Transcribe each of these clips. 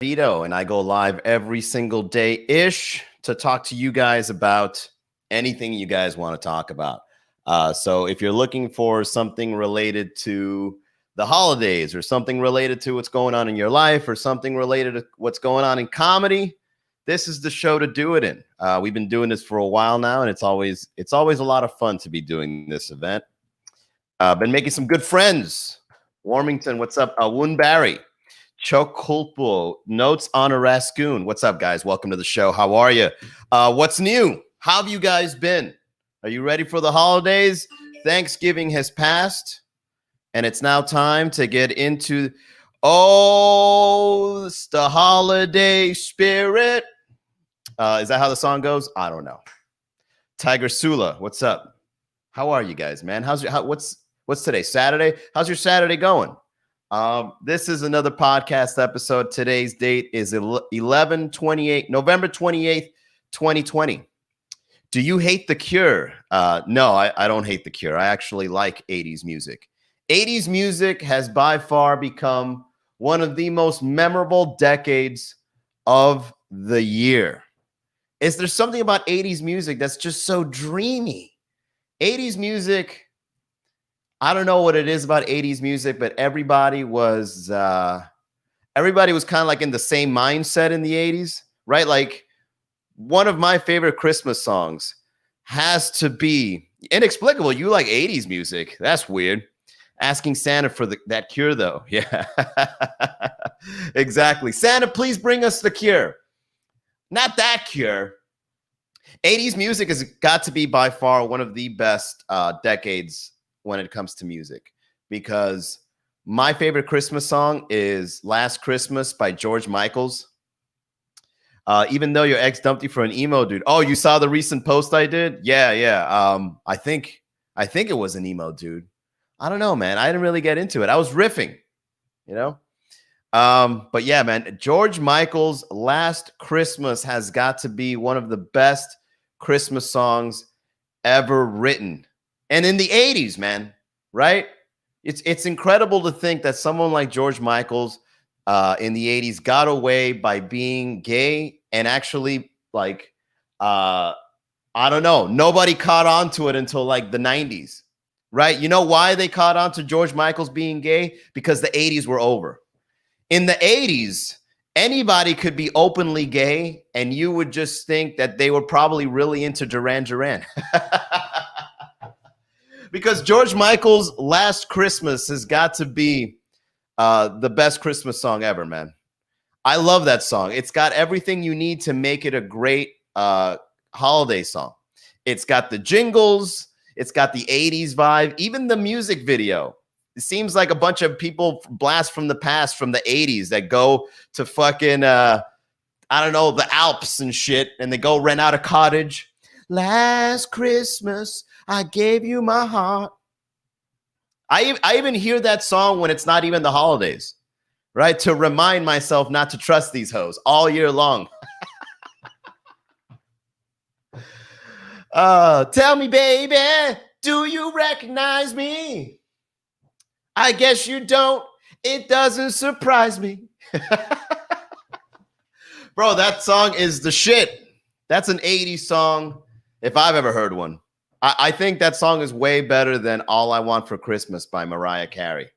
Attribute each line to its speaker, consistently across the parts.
Speaker 1: Vito, and I go live every single day-ish to talk to you guys about anything you guys want to talk about. So if you're looking for something related to the holidays or something related to what's going on in your life or something related to what's going on in comedy, this is the show to do it in. We've been doing this for a while now, and it's always a lot of fun to be doing this event. Been making some good friends. Warmington, what's up? Woon Barry. Chokulpo, Notes on a Rascoon. What's up, guys? Welcome to the show. How are you? What's new? How have you guys been? Are you ready for the holidays? Thanksgiving has passed, and it's now time to get into, it's the holiday spirit. Is that how the song goes? I don't know. Tiger Sula, what's up? How are you guys, man? What's today? Saturday? How's your Saturday going? This is another podcast episode. Today's date is November 28th, 2020. Do you hate The Cure? No, I don't hate The Cure. I actually like 80s music. 80s music has by far become one of the most memorable decades of the year. Is there something about 80s music that's just so dreamy? 80s music, I don't know what it is about 80s music, but everybody was kind of like in the same mindset in the 80s, right? Like one of my favorite Christmas songs has to be Inexplicable. You like 80s music. That's weird. Asking Santa for that Cure, though. Yeah, exactly. Santa, please bring us The Cure. Not that Cure. 80s music has got to be by far one of the best decades when it comes to music, because my favorite Christmas song is Last Christmas by George Michaels. Even though your ex dumped you for an emo, dude. Oh, you saw the recent post I did? Yeah. I think it was an emo, dude. I don't know, man. I didn't really get into it. I was riffing, you know? But yeah, man, George Michael's Last Christmas has got to be one of the best Christmas songs ever written. And in the 80s, man, right? It's incredible to think that someone like George Michael's in the 80s got away by being gay, and actually, like, I don't know, nobody caught on to it until like the 90s, right? You know why they caught on to George Michael's being gay? Because the 80s were over. In the 80s, anybody could be openly gay, and you would just think that they were probably really into Duran Duran. Because George Michael's Last Christmas has got to be the best Christmas song ever, man. I love that song. It's got everything you need to make it a great holiday song. It's got the jingles. It's got the 80s vibe. Even the music video. It seems like a bunch of people blast from the past from the 80s that go to fucking, I don't know, the Alps and shit, and they go rent out a cottage. Last Christmas, I gave you my heart. I even hear that song when it's not even the holidays, right? To remind myself not to trust these hoes all year long. Tell me, baby, do you recognize me? I guess you don't. It doesn't surprise me. Bro, that song is the shit. That's an 80s song if I've ever heard one. I think that song is way better than All I Want for Christmas by Mariah Carey.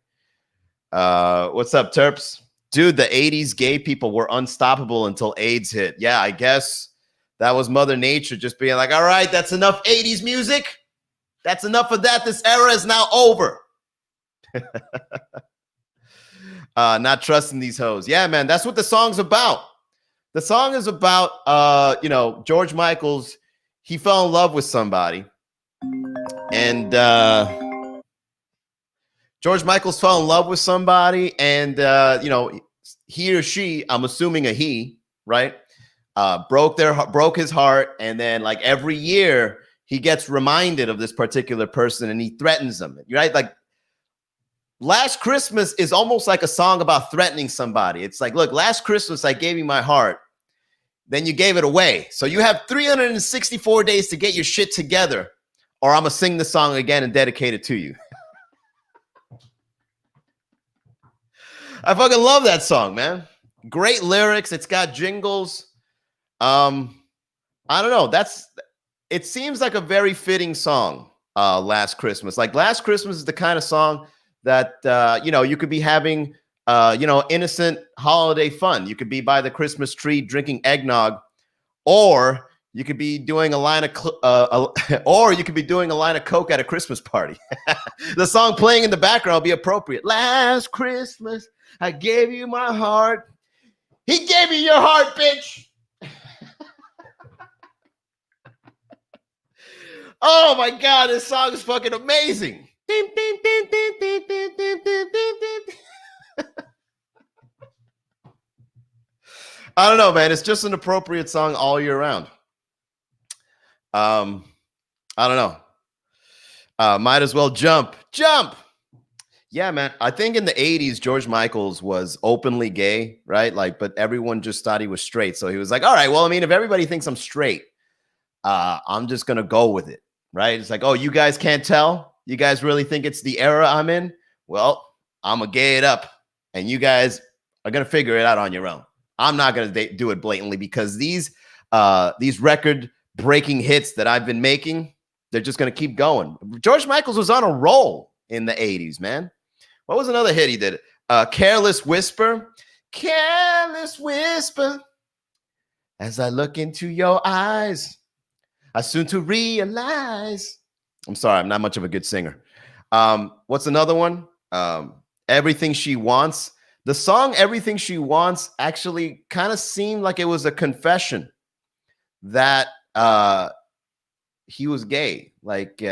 Speaker 1: What's up, Terps? Dude, the 80s gay people were unstoppable until AIDS hit. Yeah, I guess that was Mother Nature just being like, all right, that's enough 80s music. That's enough of that. This era is now over. Not trusting these hoes. Yeah, man, that's what the song's about. The song is about, George Michael's, he fell in love with somebody. And George Michael's fell in love with somebody, and he or she, I'm assuming a he, right? Broke his heart, and then like every year he gets reminded of this particular person, and he threatens them, right? Like Last Christmas is almost like a song about threatening somebody. It's like, look, last Christmas I gave you my heart, then you gave it away, so you have 364 days to get your shit together, or I'm gonna sing the song again and dedicate it to you. I fucking love that song, man. Great lyrics. It's got jingles. Um, I don't know. It seems like a very fitting song. Last Christmas. Like Last Christmas is the kind of song that you could be having innocent holiday fun. You could be by the Christmas tree drinking eggnog, or you could be doing a line of or you could be doing a line of coke at a Christmas party. The song playing in the background will be appropriate. Last Christmas, I gave you my heart. He gave you your heart, bitch. Oh my God, this song is fucking amazing. I don't know, man. It's just an appropriate song all year round. I don't know. Might as well jump. Yeah, man. I think in the 80s, George Michaels was openly gay, right? Like, but everyone just thought he was straight. So he was like, all right, well, I mean, if everybody thinks I'm straight, I'm just going to go with it, right? It's like, oh, you guys can't tell? You guys really think it's the era I'm in? Well, I'm going to gay it up, and you guys are going to figure it out on your own. I'm not going to do it blatantly, because these record-breaking hits that I've been making, they're just going to keep going. George Michaels was on a roll in the 80s, man. What was another hit he did? Careless Whisper. Careless Whisper. As I look into your eyes, I soon to realize. I'm sorry, I'm not much of a good singer. What's another one? Everything She Wants. The song Everything She Wants actually kind of seemed like it was a confession that he was gay. Like,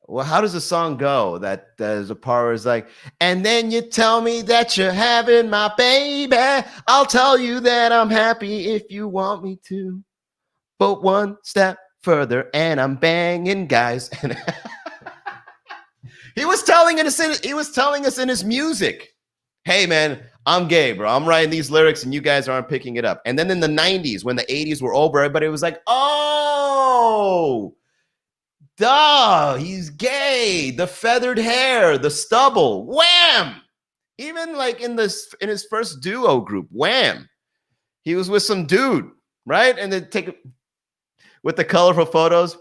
Speaker 1: well, how does the song go? That there's a part where it's like, and then you tell me that you're having my baby. I'll tell you that I'm happy if you want me to. But one step further and I'm banging guys. He was telling us in his music, hey, man, I'm gay, bro. I'm writing these lyrics and you guys aren't picking it up. And then in the 90s, when the 80s were over, everybody was like, oh, duh, he's gay. The feathered hair, the stubble, wham. Even like in his first duo group, Wham, he was with some dude, right? And then with the colorful photos.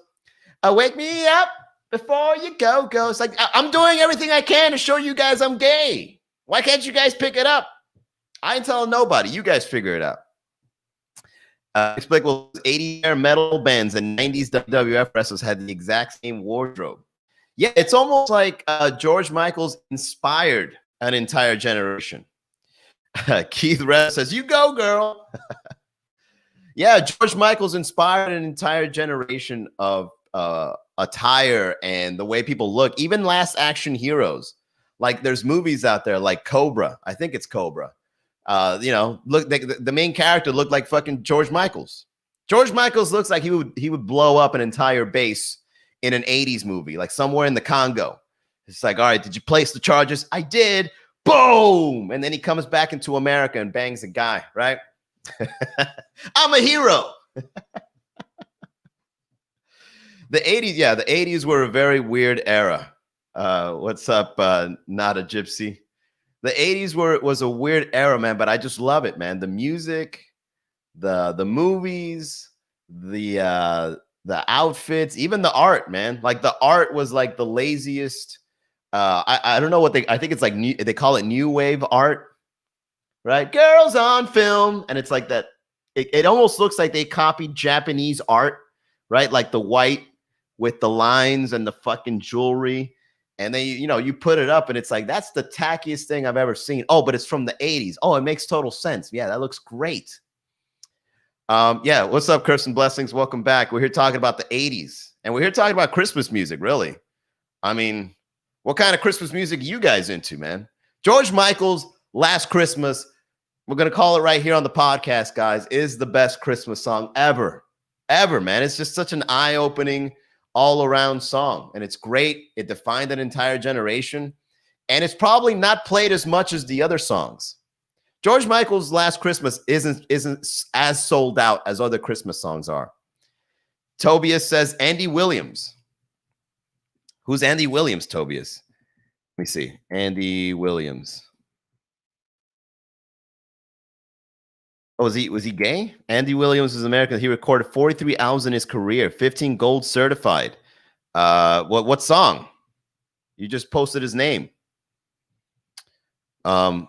Speaker 1: Wake me up before you go. It's like, I'm doing everything I can to show you guys I'm gay. Why can't you guys pick it up? I ain't telling nobody. You guys figure it out. Explicable 80s metal bands and 90s WWF wrestlers had the exact same wardrobe. Yeah, it's almost like George Michaels inspired an entire generation. Keith Red says, you go, girl. Yeah, George Michaels inspired an entire generation of attire and the way people look. Even Last Action Heroes. Like, there's movies out there like Cobra. I think it's Cobra. Look, the main character looked like fucking George Michaels. George Michaels looks like he would blow up an entire base in an 80s movie, like somewhere in the Congo. It's like, all right, did you place the charges? I did. Boom. And then he comes back into America and bangs a guy, right? I'm a hero. The 80s, yeah, the 80s were a very weird era. What's up, Not a Gypsy? The 80s was a weird era, man, but I just love it, man. The music, the movies, the outfits, even the art, man. Like, the art was like the laziest. I don't know what I think it's like they call it new wave art, right? Girls on film, and it's like that. It almost looks like they copied Japanese art, right? Like the white with the lines and the fucking jewelry. And then, you put it up and it's like, that's the tackiest thing I've ever seen. Oh, but it's from the 80s. Oh, it makes total sense. Yeah, that looks great. Yeah, what's up, Kirsten Blessings? Welcome back. We're here talking about the 80s. And we're here talking about Christmas music, really. I mean, what kind of Christmas music are you guys into, man? George Michael's Last Christmas, we're going to call it right here on the podcast, guys, is the best Christmas song ever. Ever, man. It's just such an eye-opening, all-around song, and it's great. It defined an entire generation, and it's probably not played as much as the other songs. George Michael's Last Christmas isn't as sold out as other Christmas songs are. Tobias says Andy Williams. Who's Andy Williams, Tobias? Let me see. Andy Williams. Oh, was he gay? Andy Williams is American. He recorded 43 albums in his career, 15 gold certified. What song? You just posted his name. Here,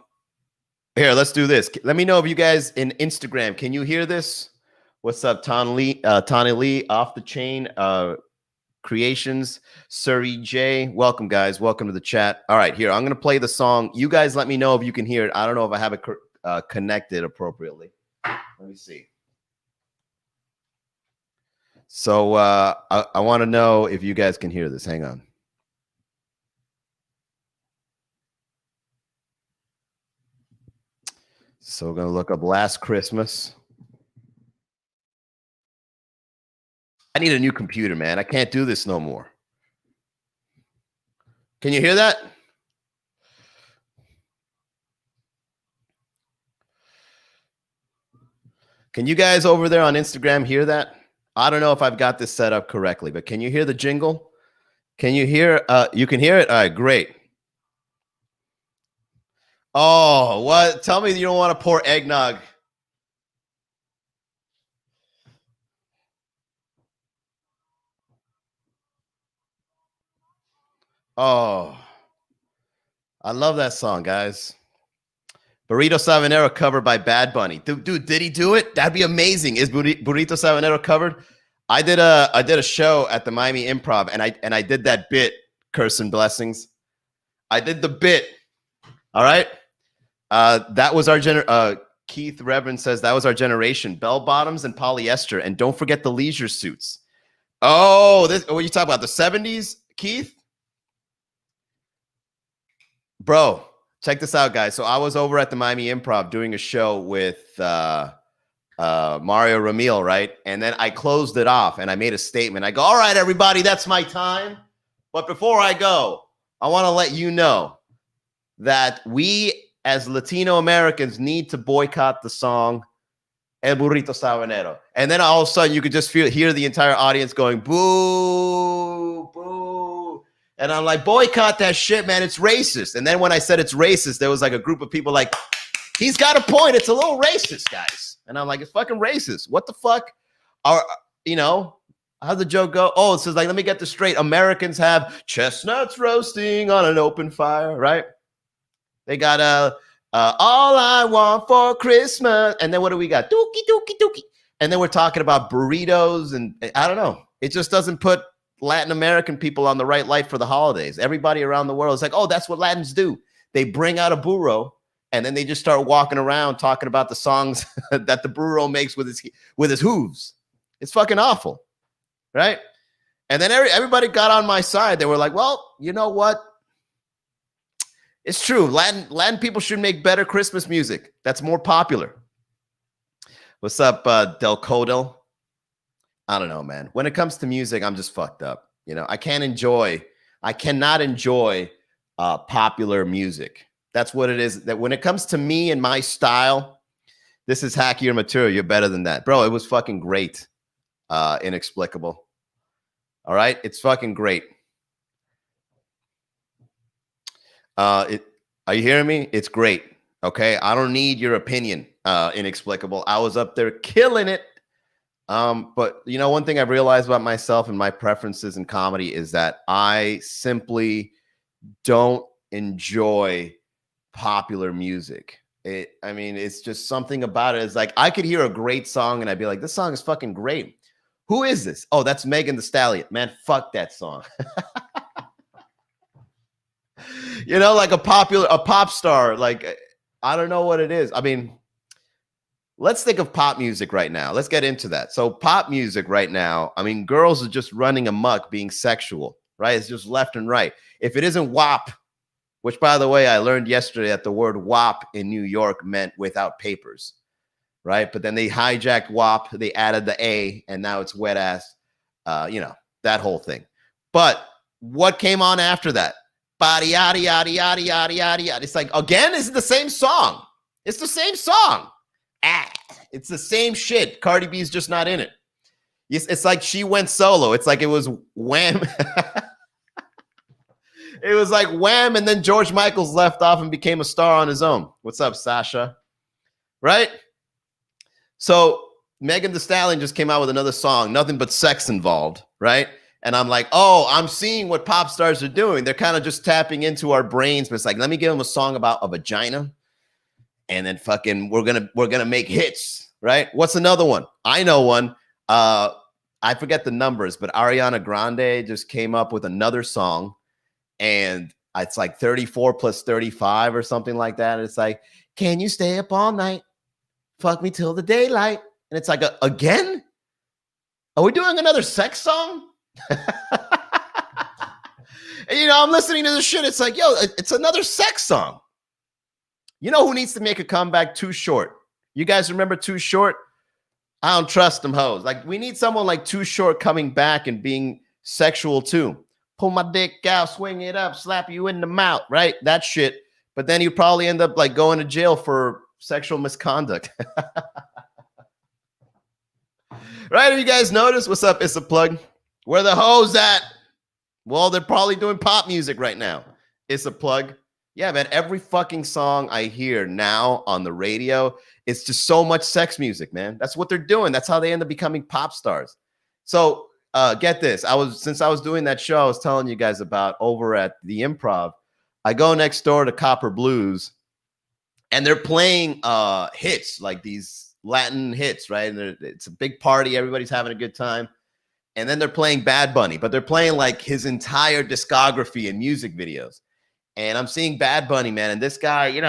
Speaker 1: let's do this. Let me know if you guys in Instagram, can you hear this? What's up, Tawny Lee, Off the Chain Creations, Surrey J. Welcome, guys. Welcome to the chat. All right, here, I'm going to play the song. You guys let me know if you can hear it. I don't know if I have it connected appropriately. Let me see. So I want to know if you guys can hear this. Hang on. So we're going to look up Last Christmas. I need a new computer, man. I can't do this no more. Can you hear that? Can you guys over there on Instagram hear that? I don't know if I've got this set up correctly, but can you hear the jingle? Can you hear? You can hear it? All right, great. Oh, what? Tell me you don't want to pour eggnog. Oh, I love that song, guys. Burrito Sabanero covered by Bad Bunny. Dude, did he do it? That'd be amazing. Is Burrito Sabanero covered? I did a show at the Miami Improv, and I did that bit, Curse and Blessings. I did the bit. All right. That was our Keith Reverend says that was our generation. Bell bottoms and polyester, and don't forget the leisure suits. Oh, this what you talking about? The 70s, Keith? Bro, check this out, guys. So I was over at the Miami Improv doing a show with Mario Ramil, right? And then I closed it off and I made a statement. I go, all right, everybody, that's my time. But before I go, I want to let you know that we as Latino Americans need to boycott the song El Burrito Sabanero. And then all of a sudden you could just hear the entire audience going, boo, boo. And I'm like, boycott that shit, man. It's racist. And then when I said it's racist, there was like a group of people like, he's got a point. It's a little racist, guys. And I'm like, it's fucking racist. What the fuck? How'd the joke go? Oh, it says like, let me get this straight. Americans have chestnuts roasting on an open fire, right? They got all I want for Christmas. And then what do we got? Dookie, dookie, dookie. And then we're talking about burritos. And I don't know. It just doesn't put Latin American people on the right light for the holidays. Everybody around the world is like, oh, that's what Latins do. They bring out a burro and then they just start walking around talking about the songs that the burro makes with his hooves. It's fucking awful, right? And then everybody got on my side. They were like, well, you know what? It's true. Latin people should make better Christmas music. That's more popular. What's up, Del Codel? I don't know, man. When it comes to music, I'm just fucked up. You know, I cannot enjoy popular music. That's what it is. That when it comes to me and my style, this is hackier material. You're better than that. Bro, it was fucking great. Inexplicable. All right? It's fucking great. Are you hearing me? It's great. Okay. I don't need your opinion. Inexplicable. I was up there killing it. But you know, one thing I've realized about myself and my preferences in comedy is that I simply don't enjoy popular music. It's just something about it. It's like I could hear a great song and I'd be like, this song is fucking great. Who is this? Oh, that's Megan Thee Stallion. Man, fuck that song. You know, like a pop star. Like, I don't know what it is. I mean, let's think of pop music right now. Let's get into that. So pop music right now, I mean, girls are just running amok being sexual, right? It's just left and right. If it isn't WAP, which by the way, I learned yesterday that the word WAP in New York meant without papers, right? But then they hijacked WAP, they added the A, and now it's wet ass, that whole thing. But what came on after that? Body, yada, yada, yada, yada, yada, yada. It's like, again, is it the same song? It's the same song. It's the same shit. Cardi B's just not in it. It's like she went solo. It's like it was Wham. It was like Wham, and then George Michael's left off and became a star on his own. What's up, Sasha? Right? So Megan Thee Stallion just came out with another song, nothing but sex involved, right? And I'm like, oh, I'm seeing what pop stars are doing. They're kind of just tapping into our brains, but it's like, let me give them a song about a vagina, and then fucking we're gonna make hits, right? What's another one? I know one. I forget the numbers, but Ariana Grande just came up with another song, and it's like 34 plus 35 or something like that. And it's like, can you stay up all night? Fuck me till the daylight. And it's like, again? Are we doing another sex song? And, I'm listening to this shit. It's like, yo, it's another sex song. You know who needs to make a comeback? Too Short. You guys remember Too Short? I don't trust them hoes. Like, we need someone like Too Short coming back and being sexual too. Pull my dick out, swing it up, slap you in the mouth, right? That shit. But then you probably end up like going to jail for sexual misconduct. Right? Have you guys noticed? What's up? It's a plug. Where the hoes at? Well, they're probably doing pop music right now. It's a plug. Yeah, man. Every fucking song I hear now on the radio, it's just so much sex music, man. That's what they're doing. That's how they end up becoming pop stars. So get this. Since I was doing that show, I was telling you guys about over at the Improv. I go next door to Copper Blues, and they're playing hits, like these Latin hits, right? And it's a big party. Everybody's having a good time. And then they're playing Bad Bunny, but they're playing like his entire discography and music videos. And I'm seeing Bad Bunny, man. And this guy, I don't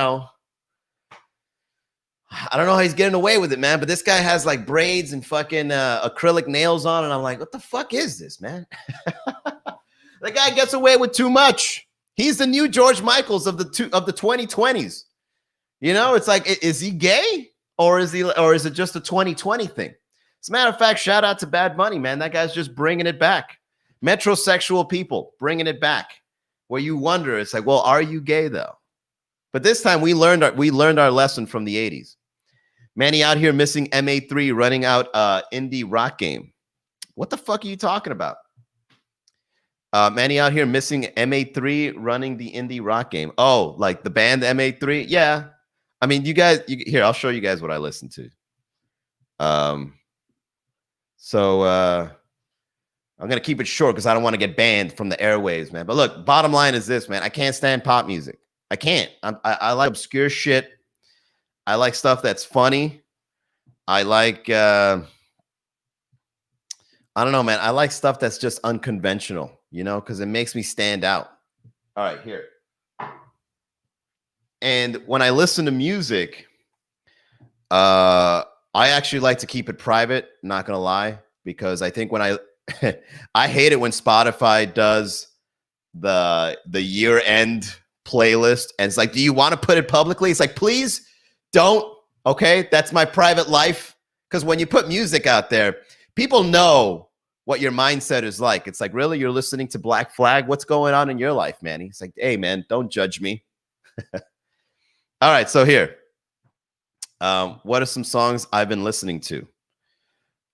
Speaker 1: know how he's getting away with it, man. But this guy has like braids and fucking acrylic nails on. And I'm like, what the fuck is this, man? The guy gets away with too much. He's the new George Michaels of the 2020s. It's like, is he gay? Or is it just a 2020 thing? As a matter of fact, shout out to Bad Bunny, man. That guy's just bringing it back. Metrosexual people bringing it back. Where you wonder, it's like, well, are you gay though? But this time we learned our lesson from the 80s. Manny out here missing MA3 running out indie rock game. What the fuck are you talking about? Manny out here missing MA3 running the indie rock game. Oh, like the band MA3? Yeah. I mean, you guys, here, I'll show you guys what I listen to. So I'm going to keep it short because I don't want to get banned from the airwaves, man. But look, bottom line is this, man. I can't stand pop music. I can't. I like obscure shit. I like stuff that's funny. I like, I don't know, man. I like stuff that's just unconventional, because it makes me stand out. All right, here. And when I listen to music, I actually like to keep it private, not going to lie, because I think when I hate it when Spotify does the year-end playlist, and it's like, do you want to put it publicly? It's like, please don't. Okay, that's my private life. Because when you put music out there, people know what your mindset is like. It's like, really, you're listening to Black Flag? What's going on in your life, Manny? It's like, hey, man, don't judge me. All right, so here. What are some songs I've been listening to?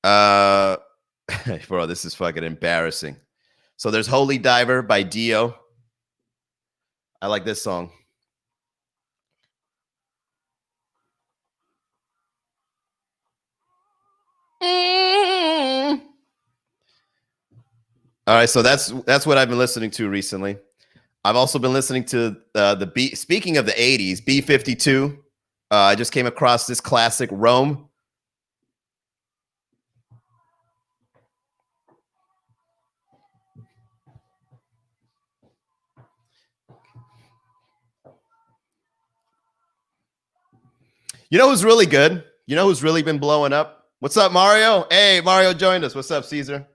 Speaker 1: Bro, this is fucking embarrassing. So there's Holy Diver by Dio. I like this song. All right, so that's what I've been listening to recently. I've also been listening to speaking of the 80s, B-52. I just came across this classic, Rome. You know who's really good? You know who's really been blowing up? What's up, Mario? Hey, Mario joined us. What's up, Caesar?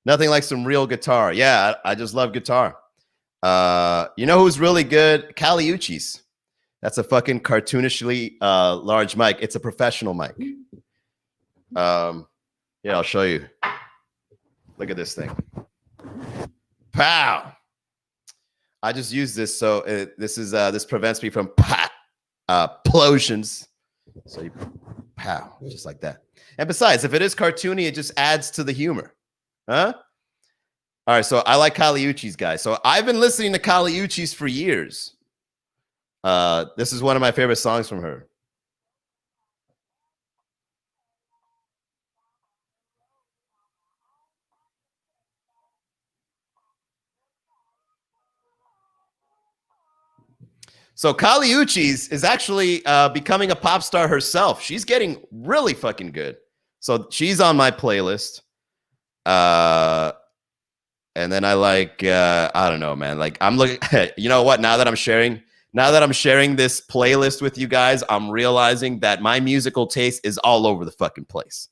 Speaker 1: Nothing like some real guitar. Yeah, I just love guitar. You know who's really good? Kali Uchis. That's a fucking cartoonishly large mic. It's a professional mic. Yeah, I'll show you. Look at this thing. Pow! I just used this, so this prevents me from explosions. So you pow, just like that. And besides, if it is cartoony, it just adds to the humor. Huh? All right, so I like Kali Uchis, guys. So I've been listening to Kali Uchis for years. This is one of my favorite songs from her. So Kali Uchis is actually becoming a pop star herself. She's getting really fucking good. So she's on my playlist. And then I like, I don't know, man. Like I'm looking, you know what? Now that I'm sharing this playlist with you guys, I'm realizing that my musical taste is all over the fucking place.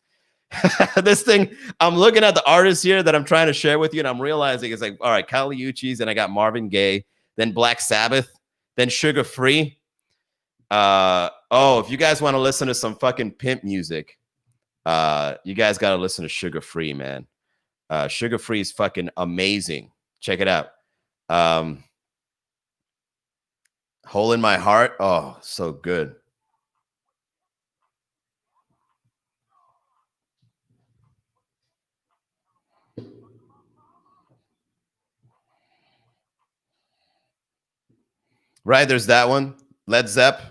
Speaker 1: This thing, I'm looking at the artists here that I'm trying to share with you, and I'm realizing it's like, all right, Kali Uchis, and I got Marvin Gaye, then Black Sabbath, then Sugar Free. Oh, if you guys want to listen to some fucking pimp music, you guys got to listen to Sugar Free, man. Sugar Free is fucking amazing. Check it out. Hole in My Heart. Oh, so good. Right, there's that one. Led Zepp.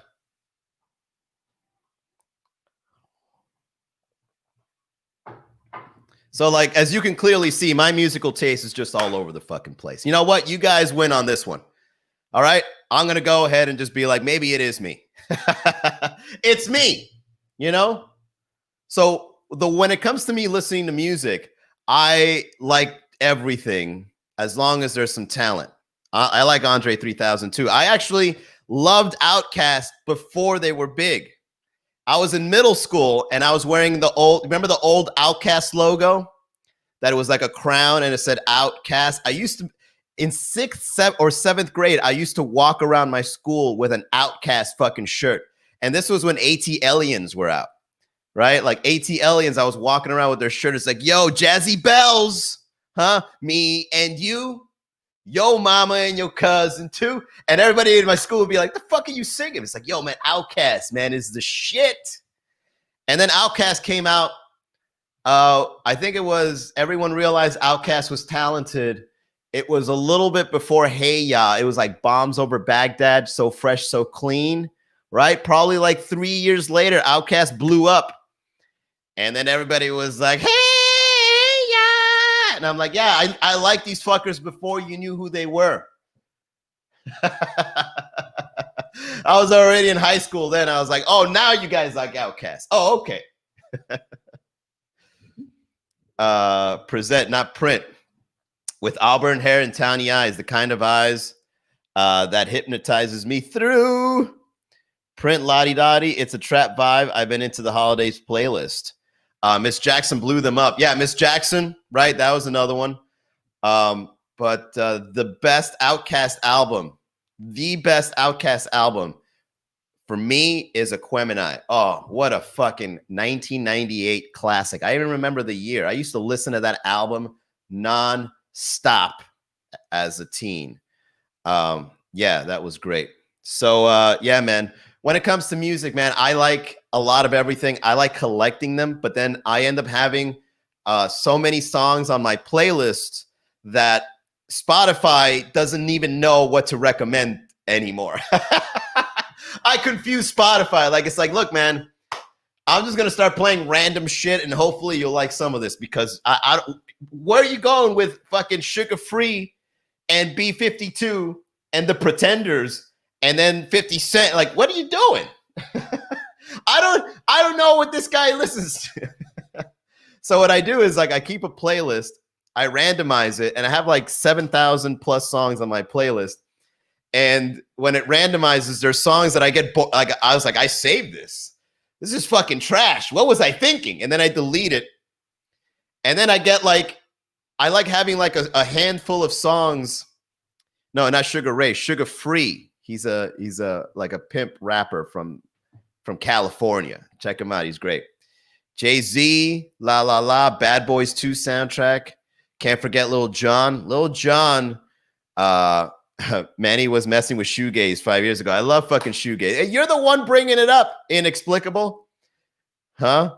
Speaker 1: So, like, as you can clearly see, my musical taste is just all over the fucking place. You know what? You guys win on this one. All right? I'm going to go ahead and just be like, maybe it is me. It's me, you know? So, when it comes to me listening to music, I like everything as long as there's some talent. I like Andre 3000 too. I actually loved Outkast before they were big. I was in middle school and I was wearing remember the old Outkast logo? That it was like a crown and it said Outkast. I used to, in 6th or 7th grade, I used to walk around my school with an Outkast fucking shirt. And this was when AT-Aliens were out, right? Like AT-Aliens, I was walking around with their shirt. It's like, yo, Jazzy Bells, huh? Me and you. Yo, mama and your cousin too. And everybody in my school would be like, the fuck are you singing? It's like, yo, man, Outkast, man, is the shit. And then Outkast came out. I think it was, everyone realized Outkast was talented. It was a little bit before Hey Ya. It was like Bombs Over Baghdad, So Fresh, So Clean, right? Probably like 3 years later, Outkast blew up. And then everybody was like, hey, and I'm like, yeah, I like these fuckers before you knew who they were. I was already in high school then. I was like, oh, now you guys like Outkast. Oh, okay. Present, not print. With auburn hair and towny eyes, the kind of eyes that hypnotizes me through. Print Lottie Dottie, it's a trap vibe. I've been into the holidays playlist. Miss Jackson blew them up. Yeah, Miss Jackson, right? That was another one. But the best Outkast album for me is Aquemini. Oh, what a fucking 1998 classic. I even remember the year. I used to listen to that album non-stop as a teen. Yeah, that was great. So, yeah, man. When it comes to music, man, I like a lot of everything. I like collecting them, but then I end up having so many songs on my playlist that Spotify doesn't even know what to recommend anymore. I confuse Spotify. Like, it's like, look, man, I'm just going to start playing random shit and hopefully you'll like some of this because where are you going with fucking Sugar Free and B-52 and the Pretenders? And then 50 Cent, like, what are you doing? I don't know what this guy listens to. So what I do is like I keep a playlist, I randomize it, and I have like 7,000 plus songs on my playlist. And when it randomizes, there's songs that I get like I was like, I saved this. This is fucking trash. What was I thinking? And then I delete it. And then I get like, I like having like a handful of songs. No, not Sugar Ray, Sugar Free. He's a like a pimp rapper from California. Check him out. He's great. Jay-Z, La La La, Bad Boys 2 soundtrack. Can't forget Lil Jon. Lil Jon, Manny was messing with shoegaze 5 years ago. I love fucking shoegaze. You're the one bringing it up. Inexplicable. Huh?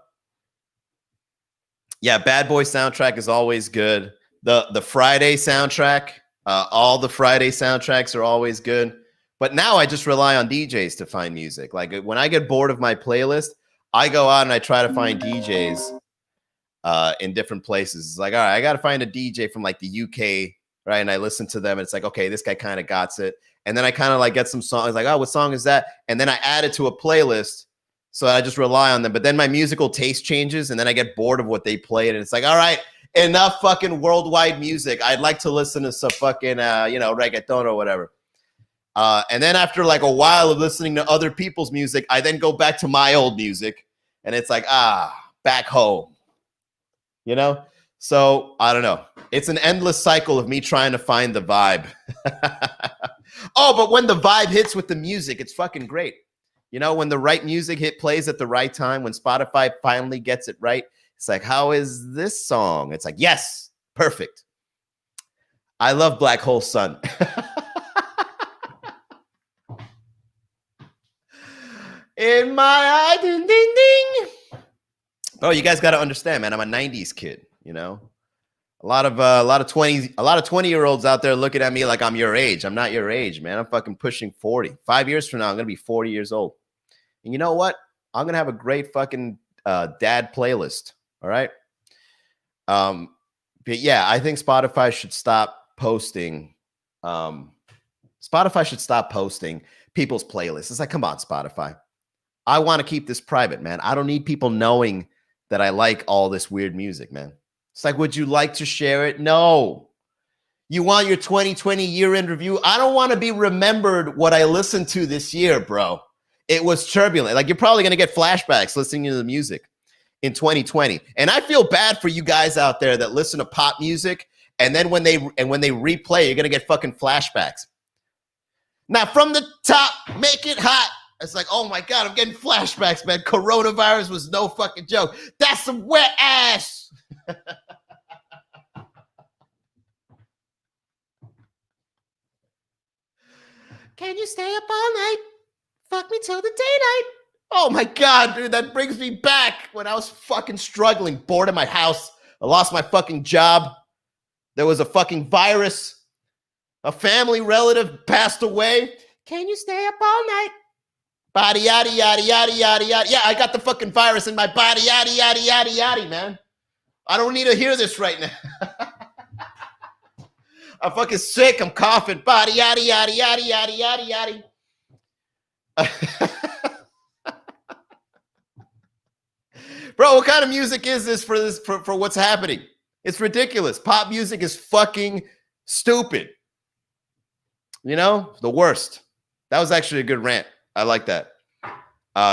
Speaker 1: Yeah, Bad Boy soundtrack is always good. The Friday soundtrack, all the Friday soundtracks are always good. But now I just rely on DJs to find music. Like when I get bored of my playlist, I go out and I try to find DJs in different places. It's like, all right, I got to find a DJ from like the UK, right? And I listen to them. And it's like, okay, this guy kind of got it. And then I kind of like get some songs like, oh, what song is that? And then I add it to a playlist. So I just rely on them. But then my musical taste changes and then I get bored of what they played. And it's like, all right, enough fucking worldwide music. I'd like to listen to some fucking, reggaeton or whatever. And then after like a while of listening to other people's music, I then go back to my old music. And it's like, back home. You know? So I don't know. It's an endless cycle of me trying to find the vibe. Oh, but when the vibe hits with the music, it's fucking great. You know, when the right music plays at the right time, when Spotify finally gets it right, it's like, how is this song? It's like, yes, perfect. I love Black Hole Sun. In my eye, ding, ding, ding. Oh, you guys got to understand, man. I'm a 90s kid, you know? A lot of 20-year-olds out there looking at me like I'm your age. I'm not your age, man. I'm fucking pushing 40. 5 years from now, I'm going to be 40 years old. And you know what? I'm going to have a great fucking dad playlist. All right. But yeah, I think Spotify should stop posting. Spotify should stop posting people's playlists. It's like, come on, Spotify. I want to keep this private, man. I don't need people knowing that I like all this weird music, man. It's like, would you like to share it? No. You want your 2020 year-end review? I don't want to be remembered what I listened to this year, bro. It was turbulent. Like, you're probably going to get flashbacks listening to the music in 2020. And I feel bad for you guys out there that listen to pop music, and then when they replay, you're going to get fucking flashbacks. Now, from the top, make it hot. It's like, oh my God, I'm getting flashbacks, man. Coronavirus was no fucking joke. That's some wet ass. Can you stay up all night? Fuck me till the daylight. Oh my God, dude, that brings me back when I was fucking struggling, bored in my house. I lost my fucking job. There was a fucking virus. A family relative passed away. Can you stay up all night? Body yaddy yaddy yaddy yaddy yaddy. Yeah, I got the fucking virus in my body yaddy yaddy yaddy yaddy, man. I don't need to hear this right now. I'm fucking sick. I'm coughing. Body yaddy yaddy yaddy yaddy yaddy yaddy. Bro, what kind of music is this for what's happening? It's ridiculous. Pop music is fucking stupid. You know, the worst. That was actually a good rant. I like that.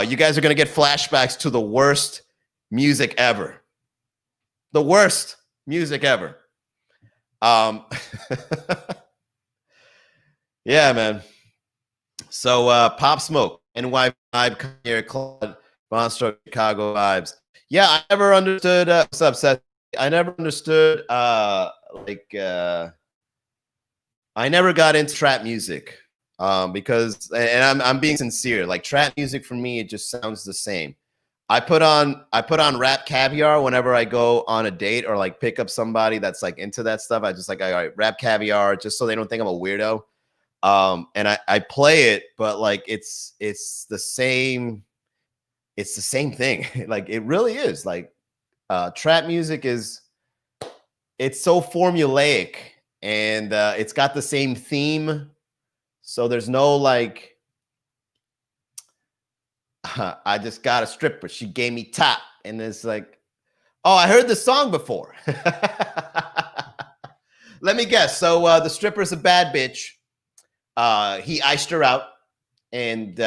Speaker 1: You guys are going to get flashbacks to the worst music ever. The worst music ever. Yeah, man. So Pop Smoke, NY Vibe, Kanye, Claude, Monster, Chicago Vibes. Yeah, I never understood. What's up, Seth? I never understood. I never got into trap music. Because, and I'm being sincere, like trap music for me, it just sounds the same. I put on Rap Caviar whenever I go on a date or like pick up somebody that's like into that stuff. I just like, all right, Rap Caviar, just so they don't think I'm a weirdo. And I play it, but like it's the same thing. Like it really is. Like trap music it's so formulaic and it's got the same theme. So there's no like, I just got a stripper. She gave me top. And it's like, oh, I heard the song before. Let me guess. So the stripper's a bad bitch. He iced her out. And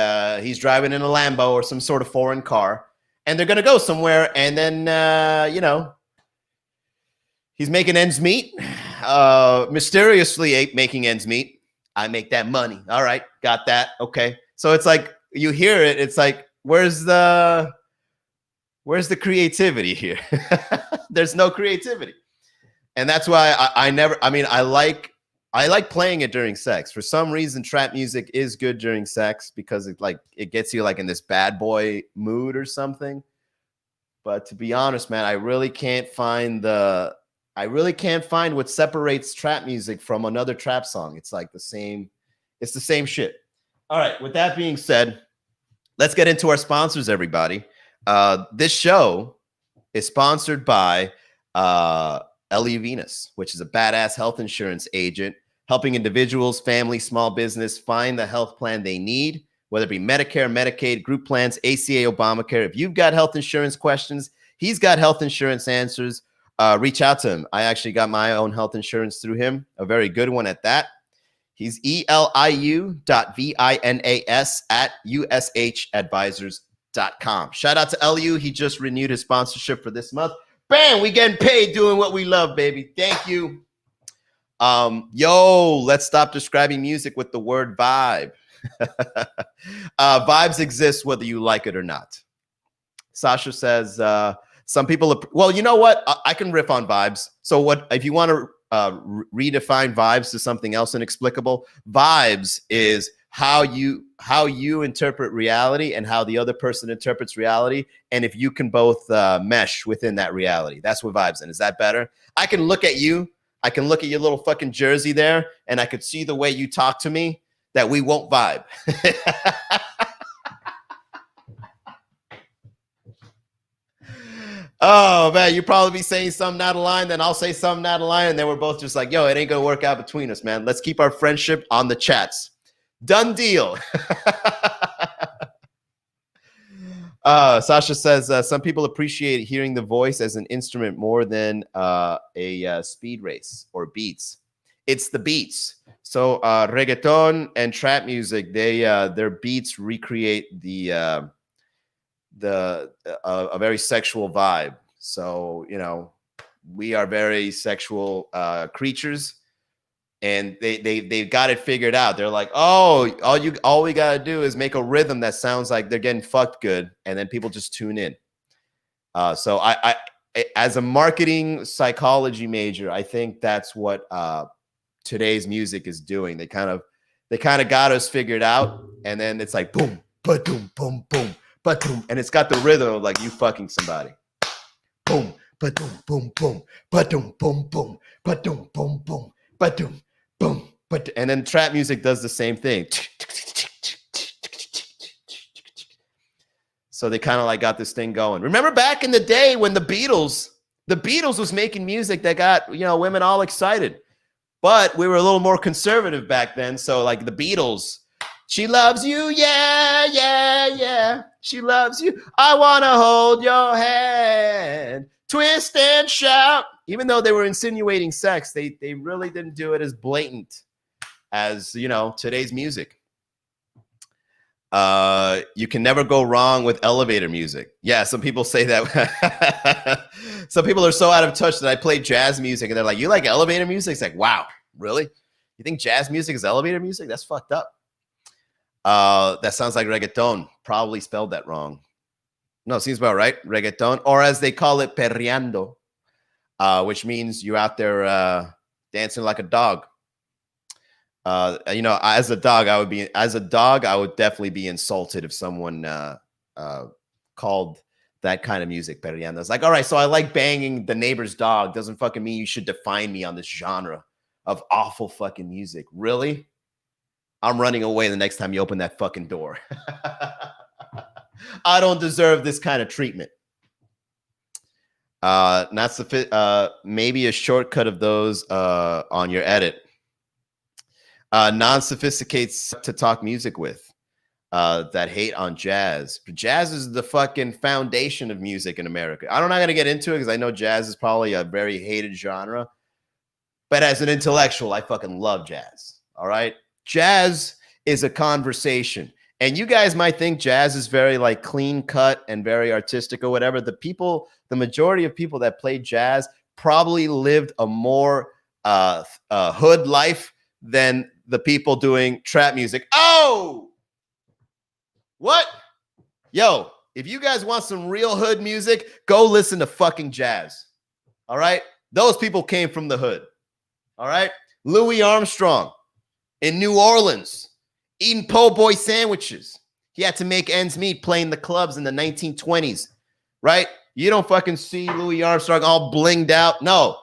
Speaker 1: he's driving in a Lambo or some sort of foreign car. And they're going to go somewhere. And then, he's making ends meet. Mysteriously making ends meet. I make that money. All right. Got that. Okay. So it's like, you hear it. It's like, where's the creativity here? There's no creativity. And that's why I like playing it during sex. For some reason, trap music is good during sex because it gets you like in this bad boy mood or something. But to be honest, man, I really can't find what separates trap music from another trap song. It's like the same shit. All right. With that being said, let's get into our sponsors, everybody. This show is sponsored by Ellie Venus, which is a badass health insurance agent helping individuals, families, small business find the health plan they need, whether it be Medicare, Medicaid, group plans, ACA, Obamacare. If you've got health insurance questions, he's got health insurance answers. Reach out to him. I actually got my own health insurance through him, a very good one at that. He's eliu.vinas@ushadvisors.com. Shout out to LU. He just renewed his sponsorship for this month. Bam, we getting paid doing what we love, baby. Thank you. Yo, let's stop describing music with the word vibe. Vibes exist whether you like it or not. Sasha says, some people, well, you know what? I can riff on vibes. So what, if you want to redefine vibes to something else inexplicable, vibes is how you interpret reality and how the other person interprets reality, and if you can both mesh within that reality. That's what vibes in. Is that better? I can look at you, I can look at your little fucking jersey there, and I could see the way you talk to me that we won't vibe. Oh man, you probably be saying something out of line, then I'll say something out of line, and then we're both just like, yo, it ain't gonna work out between us, man. Let's keep our friendship on the chats. Done deal. Sasha says, some people appreciate hearing the voice as an instrument more than a speed race or beats. It's the beats. So reggaeton and trap music, their beats recreate a very sexual vibe. So, you know, we are very sexual creatures, and they got it figured out. They're like, oh, all we got to do is make a rhythm that sounds like they're getting fucked good, and then people just tune in. So I as a marketing psychology major, I think that's what today's music is doing. They kind of got us figured out, and then it's like boom, ba-doom, boom, boom, ba-doom, and it's got the rhythm of like you fucking somebody. Boom, ba-doom, boom, boom, ba-doom, boom, boom, ba-doom, boom, boom, ba-doom, boom, but and then trap music does the same thing. So they kind of like got this thing going. Remember back in the day when the Beatles was making music that got, you know, women all excited. But we were a little more conservative back then. So like the Beatles, she loves you, yeah, yeah, yeah. She loves you. I want to hold your hand, twist and shout. Even though they were insinuating sex, they really didn't do it as blatant as, you know, today's music. You can never go wrong with elevator music. Yeah, some people say that. Some people are so out of touch that I play jazz music and they're like, you like elevator music? It's like, wow, really? You think jazz music is elevator music? That's fucked up. That sounds like reggaeton. Probably spelled that wrong. No, seems about right. Reggaeton, or as they call it, perreando, which means you're out there dancing like a dog. You know, as a dog, I would definitely be insulted if someone called that kind of music perreando. It's like, all right, so I like banging the neighbor's dog. Doesn't fucking mean you should define me on this genre of awful fucking music. Really? I'm running away the next time you open that fucking door. I don't deserve this kind of treatment. Maybe a shortcut of those on your edit. Non-sophisticates to talk music with that hate on jazz. Jazz is the fucking foundation of music in America. I'm not going to get into it because I know jazz is probably a very hated genre. But as an intellectual, I fucking love jazz. All right? Jazz is a conversation. And you guys might think jazz is very like clean cut and very artistic or whatever. The majority of people that play jazz probably lived a more hood life than the people doing trap music. Oh, what? Yo, if you guys want some real hood music, go listen to fucking jazz. All right? Those people came from the hood. All right? Louis Armstrong in New Orleans, eating po' boy sandwiches. He had to make ends meet playing the clubs in the 1920s, right? You don't fucking see Louis Armstrong all blinged out. No,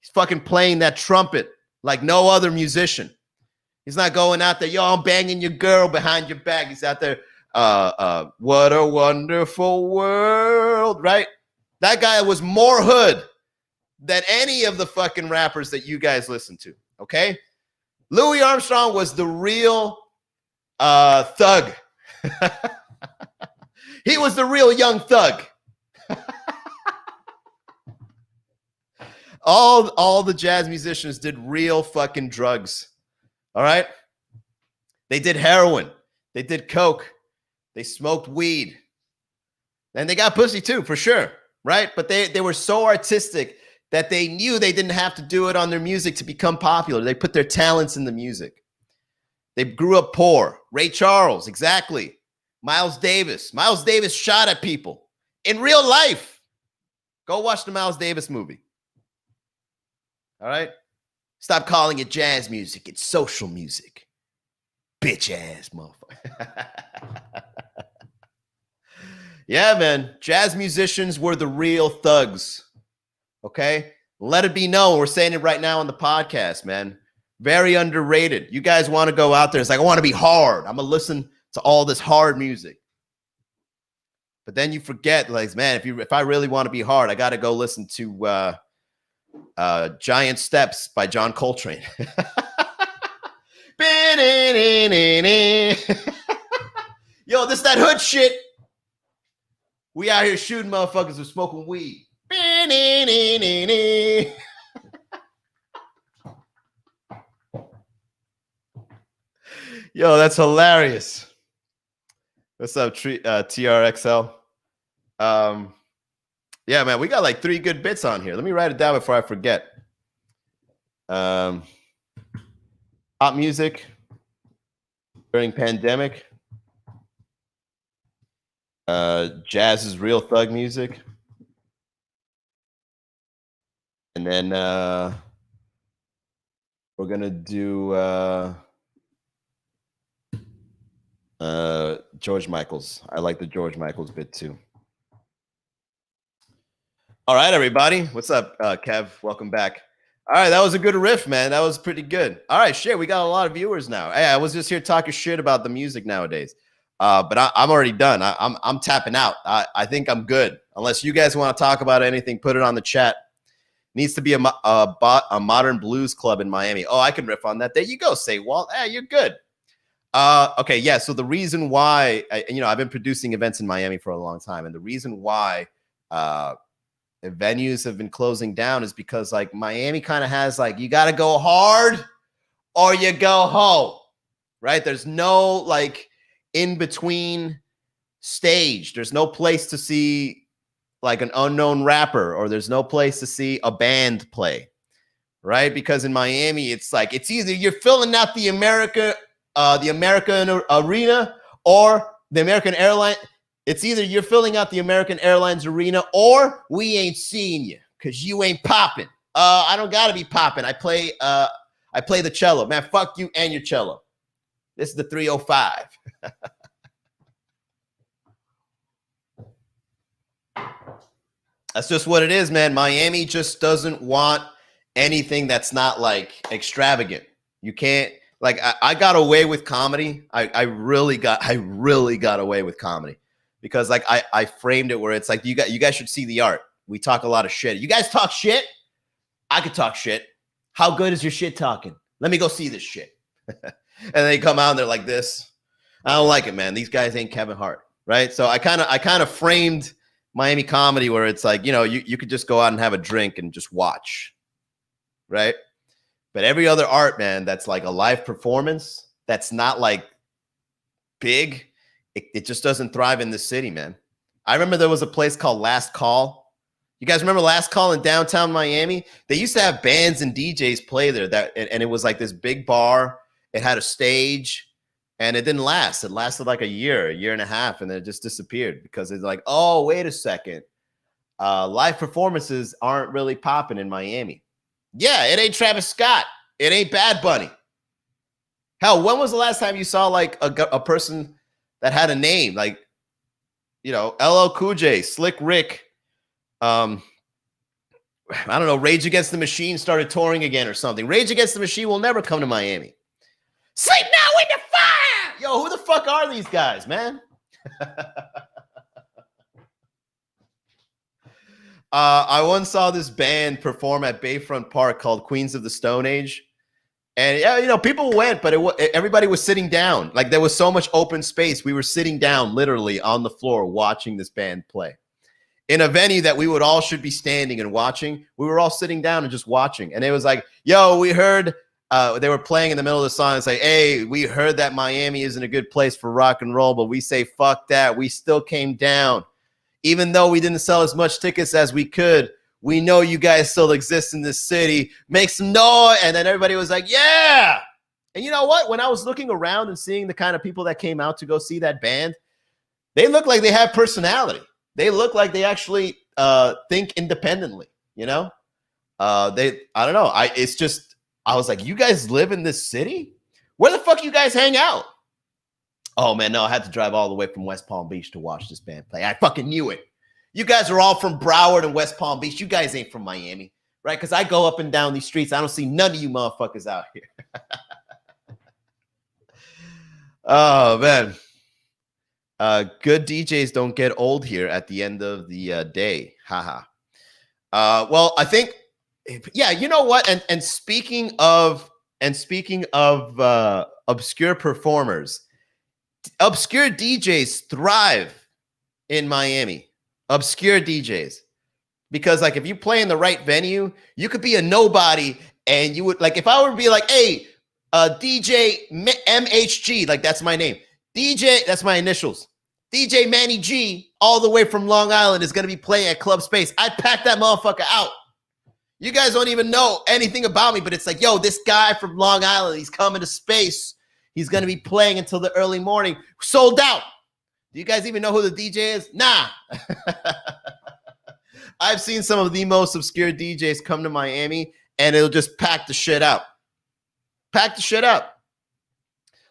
Speaker 1: he's fucking playing that trumpet like no other musician. He's not going out there, yo, I'm banging your girl behind your back. He's out there, what a wonderful world, right? That guy was more hood than any of the fucking rappers that you guys listen to, okay? Louis Armstrong was the real thug. He was the real young thug. All the jazz musicians did real fucking drugs. All right? They did heroin. They did coke. They smoked weed. And they got pussy too, for sure. Right? But they were so artistic that they knew they didn't have to do it on their music to become popular. They put their talents in the music. They grew up poor. Ray Charles, exactly. Miles Davis. Miles Davis shot at people in real life. Go watch the Miles Davis movie. All right? Stop calling it jazz music. It's social music. Bitch ass motherfucker. Yeah, man. Jazz musicians were the real thugs. Okay? Let it be known. We're saying it right now on the podcast, man. Very underrated. You guys want to go out there. It's like, I want to be hard. I'm going to listen to all this hard music. But then you forget, like, man, if I really want to be hard, I got to go listen to Giant Steps by John Coltrane. Yo, this that hood shit. We out here shooting motherfuckers with smoking weed. Yo, that's hilarious. What's up, TRXL? Yeah, man, we got like 3 good bits on here. Let me write it down before I forget. Pop music during pandemic. Jazz is real thug music. And then we're going to do George Michael's. I like the George Michael's bit too. All right, everybody. What's up, Kev? Welcome back. All right, that was a good riff, man. That was pretty good. All right, shit, we got a lot of viewers now. Hey, I was just here talking shit about the music nowadays. But I'm already done. I'm tapping out. I think I'm good. Unless you guys want to talk about anything, put it on the chat. Needs to be a modern blues club in Miami. Oh, I can riff on that. There you go, Say Walt. Hey, you're good. Okay, yeah. So the reason why, I've been producing events in Miami for a long time, and the reason why venues have been closing down is because like Miami kind of has like, you got to go hard or you go home, right? There's no like in between stage. There's no place to see like an unknown rapper, or there's no place to see a band play, right? Because in Miami, it's like, it's either you're filling out the American Arena or the American Airline. It's either you're filling out the American Airlines Arena or we ain't seeing you because you ain't popping. I don't got to be popping. I play the cello. Man, fuck you and your cello. This is the 305. That's just what it is, man. Miami just doesn't want anything that's not like extravagant. You can't, like, I got away with comedy. I really got away with comedy because like I framed it where it's like, you guys should see the art. We talk a lot of shit. You guys talk shit. I could talk shit. How good is your shit talking? Let me go see this shit. And they come out and they're like this. I don't like it, man. These guys ain't Kevin Hart, right? So I kind of framed Miami comedy where it's like, you could just go out and have a drink and just watch, right? But every other art, man, that's like a live performance, that's not like big, it just doesn't thrive in the city, man. I remember there was a place called Last Call. You guys remember Last Call in downtown Miami? They used to have bands and DJs play there, and it was like this big bar. It had a stage, and it didn't last. It lasted like a year and a half, and then it just disappeared because it's like, oh, wait a second. Live performances aren't really popping in Miami. Yeah, it ain't Travis Scott. It ain't Bad Bunny. Hell, when was the last time you saw like a person that had a name? Like, LL Cool J, Slick Rick, I don't know, Rage Against the Machine started touring again or something. Rage Against the Machine will never come to Miami. Sleep now in the fire! Yo, who the fuck are these guys, man? I once saw this band perform at Bayfront Park called Queens of the Stone Age. And yeah, you know, people went, but everybody was sitting down. Like there was so much open space. We were sitting down literally on the floor watching this band play. In a venue that we would all should be standing and watching, we were all sitting down and just watching. And it was like, yo, we heard they were playing in the middle of the song. It's like, hey, we heard that Miami isn't a good place for rock and roll, but we say, fuck that. We still came down. Even though we didn't sell as much tickets as we could, we know you guys still exist in this city. Make some noise. And then everybody was like, yeah. And you know what? When I was looking around and seeing the kind of people that came out to go see that band, they look like they have personality. They look like they actually think independently, you know? I don't know. I was like, you guys live in this city? Where the fuck you guys hang out? Oh, man, no, I had to drive all the way from West Palm Beach to watch this band play. I fucking knew it. You guys are all from Broward and West Palm Beach. You guys ain't from Miami, right? Because I go up and down these streets. I don't see none of you motherfuckers out here. Oh, man. Good DJs don't get old here at the end of the day. Haha. Well, I think, yeah, you know what? And speaking of obscure performers, obscure DJs thrive in Miami. Obscure DJs, because like if you play in the right venue, you could be a nobody, and you would like if I were to be like, hey, DJ MHG, like that's my name, DJ, that's my initials, DJ Manny G, all the way from Long Island is gonna be playing at Club Space. I'd pack that motherfucker out. You guys don't even know anything about me, but it's like, yo, this guy from Long Island, he's coming to Space. He's gonna be playing until the early morning, sold out. Do you guys even know who the DJ is? Nah. I've seen some of the most obscure DJs come to Miami, and it'll just pack the shit out. Pack the shit out.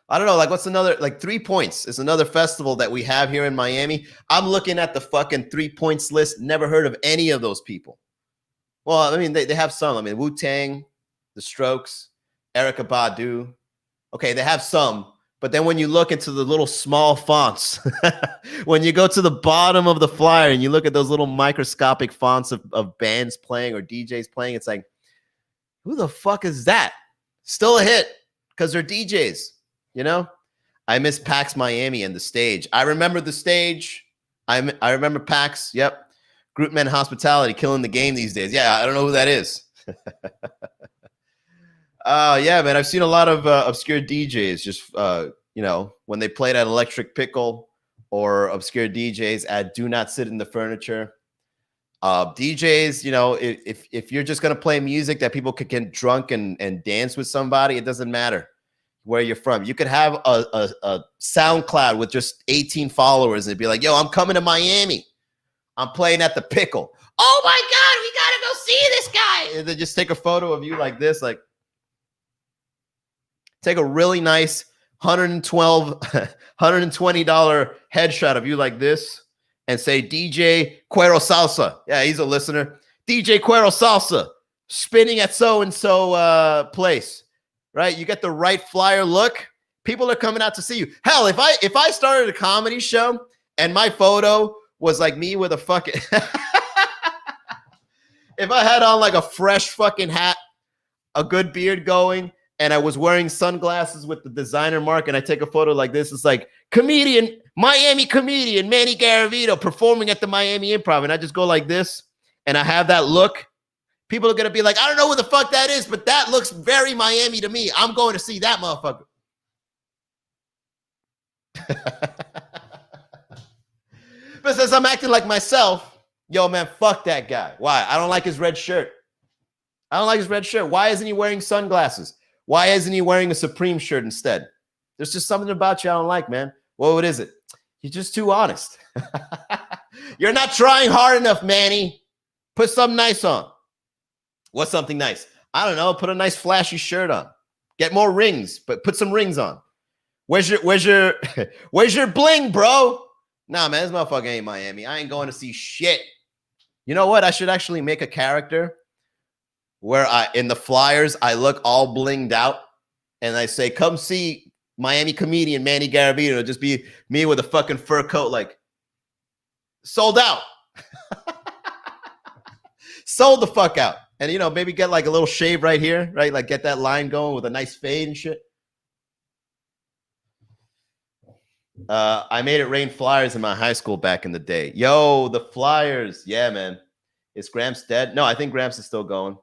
Speaker 1: I don't know, like what's another, like 3 Points is another festival that we have here in Miami. I'm looking at the fucking 3 Points list. Never heard of any of those people. Well, I mean, they have some. I mean, Wu-Tang, The Strokes, Erykah Badu. Okay, they have some. But then when you look into the little small fonts, when you go to the bottom of the flyer and you look at those little microscopic fonts of bands playing or DJs playing, it's like, who the fuck is that? Still a hit because they're DJs, you know? I miss PAX Miami and the stage. I remember the stage. I remember PAX. Yep. Group Men Hospitality killing the game these days. Yeah, I don't know who that is. Yeah, man, I've seen a lot of obscure DJs just, you know, when they played at Electric Pickle, or obscure DJs at Do Not Sit in the Furniture. DJs, you know, if you're just going to play music that people could get drunk and dance with somebody, it doesn't matter where you're from. You could have a SoundCloud with just 18 followers and be like, yo, I'm coming to Miami. I'm playing at the Pickle. Oh, my God, we got to go see this guy. And then just take a photo of you like this, like, take a really nice $120 headshot of you like this and say DJ Cuero Salsa. Yeah, he's a listener. DJ Cuero Salsa spinning at so-and-so place, right? You get the right flyer look. People are coming out to see you. Hell, if I started a comedy show and my photo was like me with a fucking if I had on like a fresh fucking hat, a good beard going, and I was wearing sunglasses with the designer mark, and I take a photo like this, it's like Miami comedian Manny Garavito performing at the Miami Improv, and I just go like this, and I have that look. People are going to be like, I don't know who the fuck that is, but that looks very Miami to me. I'm going to see that motherfucker. But since I'm acting like myself, yo, man, fuck that guy. Why? I don't like his red shirt. I don't like his red shirt. Why isn't he wearing sunglasses? Why isn't he wearing a Supreme shirt instead? There's just something about you I don't like, man. Well, what is it? You're just too honest. You're not trying hard enough, Manny. Put something nice on. What's something nice? I don't know. Put a nice flashy shirt on. Get more rings, but put some rings on. Where's your bling, bro? Nah, man, this motherfucker ain't Miami. I ain't going to see shit. You know what? I should actually make a character where in the flyers, I look all blinged out and I say, come see Miami comedian Manny Garavito. It'll just be me with a fucking fur coat, like, sold out. Sold the fuck out. and you know, maybe get like a little shave right here, right? Like get that line going with a nice fade and shit. I made it rain flyers in my high school back in the day. Yo, the Flyers. Yeah, man. Is Gramps dead? No, I think Gramps is still going.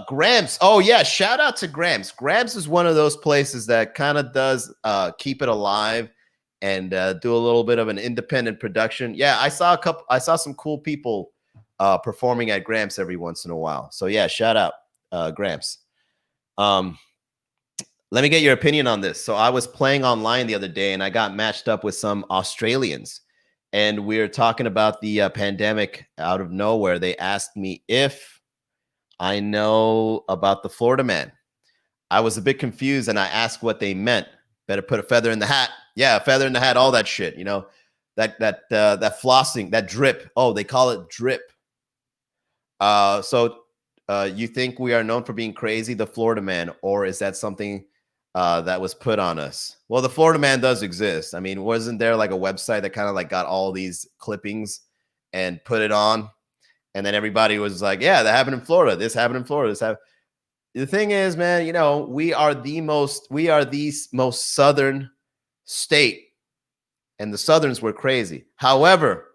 Speaker 1: Gramps. Oh, yeah. Shout out to Gramps. Gramps is one of those places that kind of does keep it alive and do a little bit of an independent production. Yeah, I saw some cool people performing at Gramps every once in a while. So yeah, shout out Gramps. Let me get your opinion on this. So I was playing online the other day and I got matched up with some Australians, and we were talking about the pandemic. Out of nowhere, they asked me if I know about the Florida Man. I was a bit confused and I asked what they meant. Better put a feather in the hat. Yeah, a feather in the hat, all that shit, you know, that flossing, that drip. Oh, they call it drip. So you think we are known for being crazy, the Florida Man, or is that something that was put on us? Well, the Florida Man does exist. I mean, wasn't there like a website that kind of like got all these clippings and put it on? And then everybody was like, yeah, that happened in Florida. This happened in Florida. This happened. The thing is, man, you know, we are the most southern state, and the Southerns were crazy. However,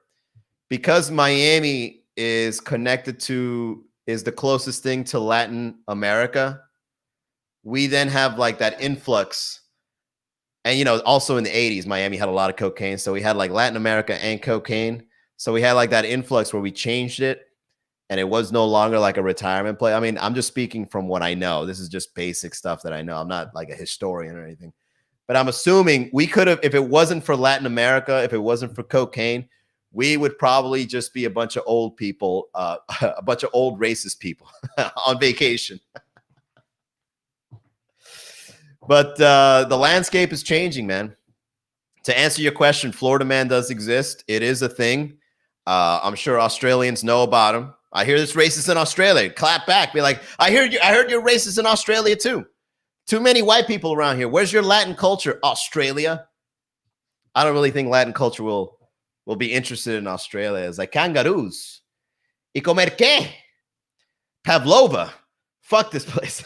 Speaker 1: because Miami is the closest thing to Latin America, we then have like that influx. And, you know, also in the 80s, Miami had a lot of cocaine. So we had like Latin America and cocaine. So we had like that influx where we changed it and it was no longer like a retirement play. I mean, I'm just speaking from what I know. This is just basic stuff that I know. I'm not like a historian or anything. But I'm assuming we could have, if it wasn't for Latin America, if it wasn't for cocaine, we would probably just be a bunch of old people, a bunch of old racist people on vacation. But the landscape is changing, man. To answer your question, Florida Man does exist. It is a thing. I'm sure Australians know about him. I hear this racist in Australia. Clap back. Be like, I heard you're racist in Australia too. Too many white people around here. Where's your Latin culture, Australia? I don't really think Latin culture will be interested in Australia. It's like kangaroos. Y comer qué? Pavlova. Fuck this place.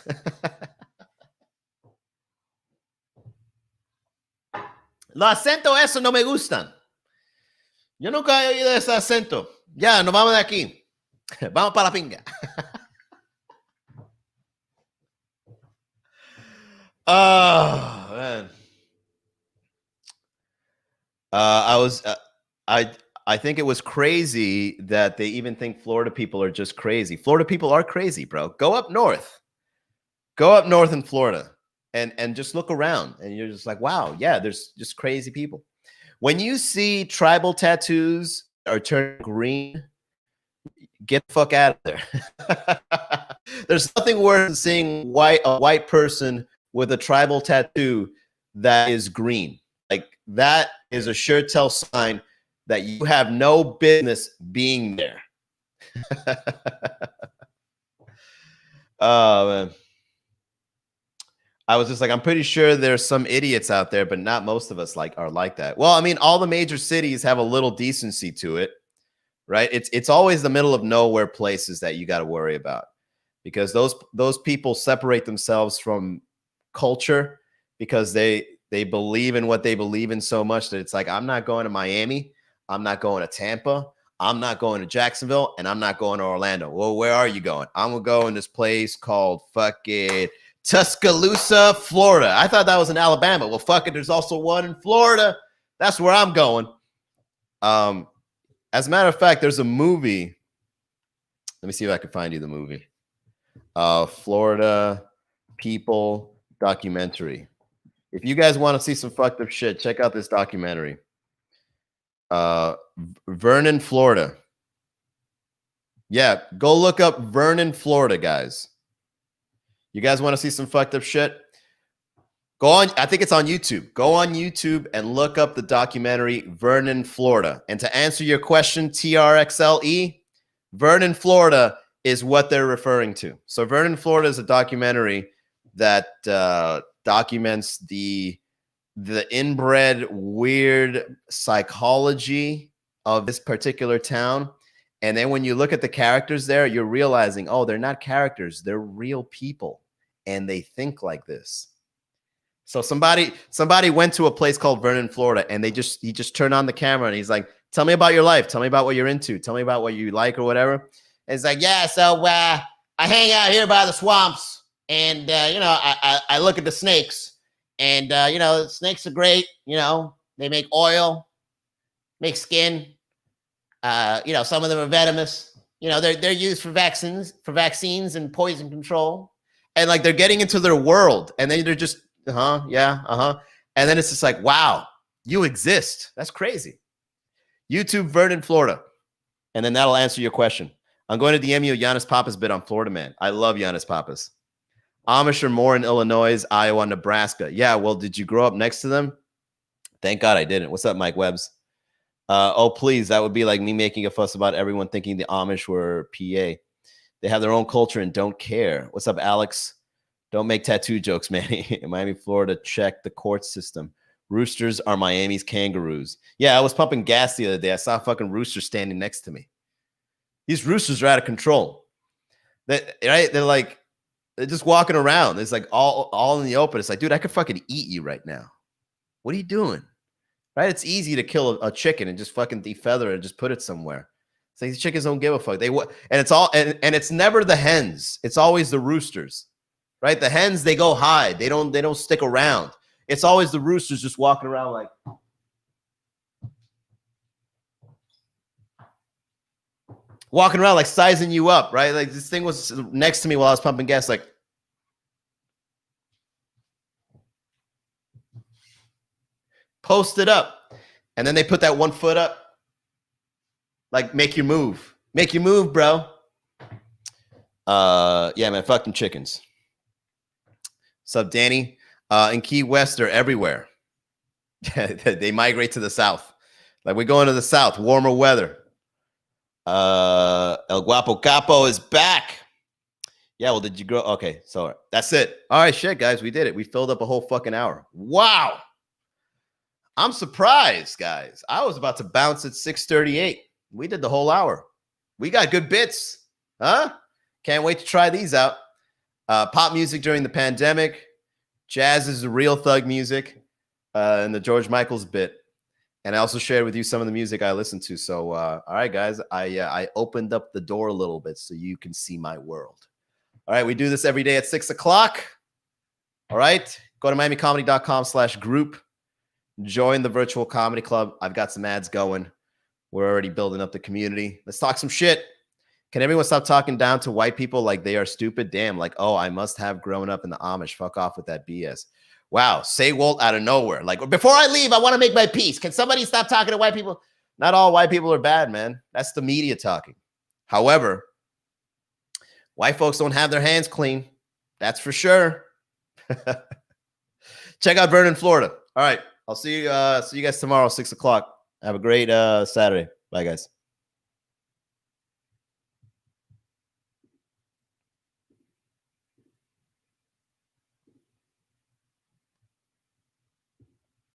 Speaker 1: Los acentos esos no me gustan. Yo nunca he oído ese acento. Ya, nos vamos de aquí. Vamos para la pinga. Oh, man. I think it was crazy that they even think Florida people are just crazy. Florida people are crazy, bro. Go up north. Go up north in Florida and just look around and you're just like, wow, yeah, there's just crazy people. When you see tribal tattoos are turning green, get the fuck out of there. There's nothing worse than seeing a white person with a tribal tattoo that is green. Like that is a sure tell sign that you have no business being there. Oh, man. I was just like, I'm pretty sure there's some idiots out there, but not most of us are like that. Well, I mean, all the major cities have a little decency to it, right? It's always the middle of nowhere places that you got to worry about, because those people separate themselves from culture because they believe in what they believe in so much that it's like, I'm not going to Miami, I'm not going to Tampa, I'm not going to Jacksonville, and I'm not going to Orlando. Well, where are you going? I'm gonna go in this place called fucking Tuscaloosa, Florida. I thought that was in Alabama. Well, fuck it, there's also one in Florida. That's where I'm going. As a matter of fact, there's a movie. Let me see if I can find you the movie. Florida People documentary. If you guys want to see some fucked up shit, check out this documentary. Vernon, Florida. Yeah, go look up Vernon, Florida, guys. You guys want to see some fucked up shit? Go on. I think it's on YouTube. Go on YouTube and look up the documentary Vernon, Florida. And to answer your question, TRXLE, Vernon, Florida is what they're referring to. So Vernon, Florida is a documentary that documents the inbred weird psychology of this particular town And then when you look at the characters there, you're realizing, oh, they're not characters, they're real people, and they think like this. So somebody went to a place called Vernon, Florida, and he just turned on the camera and he's like, tell me about your life. Tell me about what you're into. Tell me about what you like or whatever. And it's like, yeah, so I hang out here by the swamps, and you know, I look at the snakes, and you know, snakes are great. You know, they make oil, make skin. You know, some of them are venomous. You know, they're used for vaccines and poison control. And like they're getting into their world, and then they're just yeah, and then it's just like, wow, you exist. That's crazy. YouTube Vernon, Florida, and then that'll answer your question. I'm going to DM you a Giannis Papas bit on Florida Man. I love Giannis Papas. Amish are more in Illinois, Iowa, Nebraska. Yeah, well, did you grow up next to them? Thank God I didn't. What's up, Mike Webbs? Oh, please, that would be like me making a fuss about everyone thinking the Amish were PA. They have their own culture and don't care. What's up, Alex? Don't make tattoo jokes, Manny. In Miami, Florida, check the court system. Roosters are Miami's kangaroos. Yeah, I was pumping gas the other day. I saw a fucking rooster standing next to me. These roosters are out of control. Right? They're just walking around. It's like all in the open. It's like, dude, I could fucking eat you right now. What are you doing? Right? It's easy to kill a chicken and just fucking defeather it and just put it somewhere. It's like these chickens don't give a fuck. And it's all and it's never the hens. It's always the roosters. Right? The hens, they go hide. They don't stick around. It's always the roosters just walking around like sizing you up, right? Like this thing was next to me while I was pumping gas, like posted up. And then they put that one foot up. Like, make your move. Make your move, bro. Yeah, man, fuck them chickens. What's up, Danny? In Key West, they're everywhere. They migrate to the south. Like, we're going to the south, warmer weather. El Guapo Capo is back. Yeah, well, did you grow? Okay, so that's it. All right, shit, guys, we did it. We filled up a whole fucking hour. Wow. I'm surprised, guys. I was about to bounce at 6:38. We did the whole hour. We got good bits. Huh? Can't wait to try these out. Pop music during the pandemic. Jazz is the real thug music. And the George Michael's bit. And I also shared with you some of the music I listened to. So, all right, guys, I opened up the door a little bit so you can see my world. All right, we do this every day at 6 o'clock. All right, go to miamicomedy.com/group. Join the virtual comedy club. I've got some ads going. We're already building up the community. Let's talk some shit. Can everyone stop talking down to white people like they are stupid? Damn, like, oh, I must have grown up in the Amish. Fuck off with that BS. Wow, say Walt out of nowhere. Like, before I leave, I want to make my peace. Can somebody stop talking to white people? Not all white people are bad, man. That's the media talking. However, white folks don't have their hands clean. That's for sure. Check out Vernon, Florida. All right. I'll see you guys tomorrow, 6 o'clock. Have a great Saturday. Bye, guys.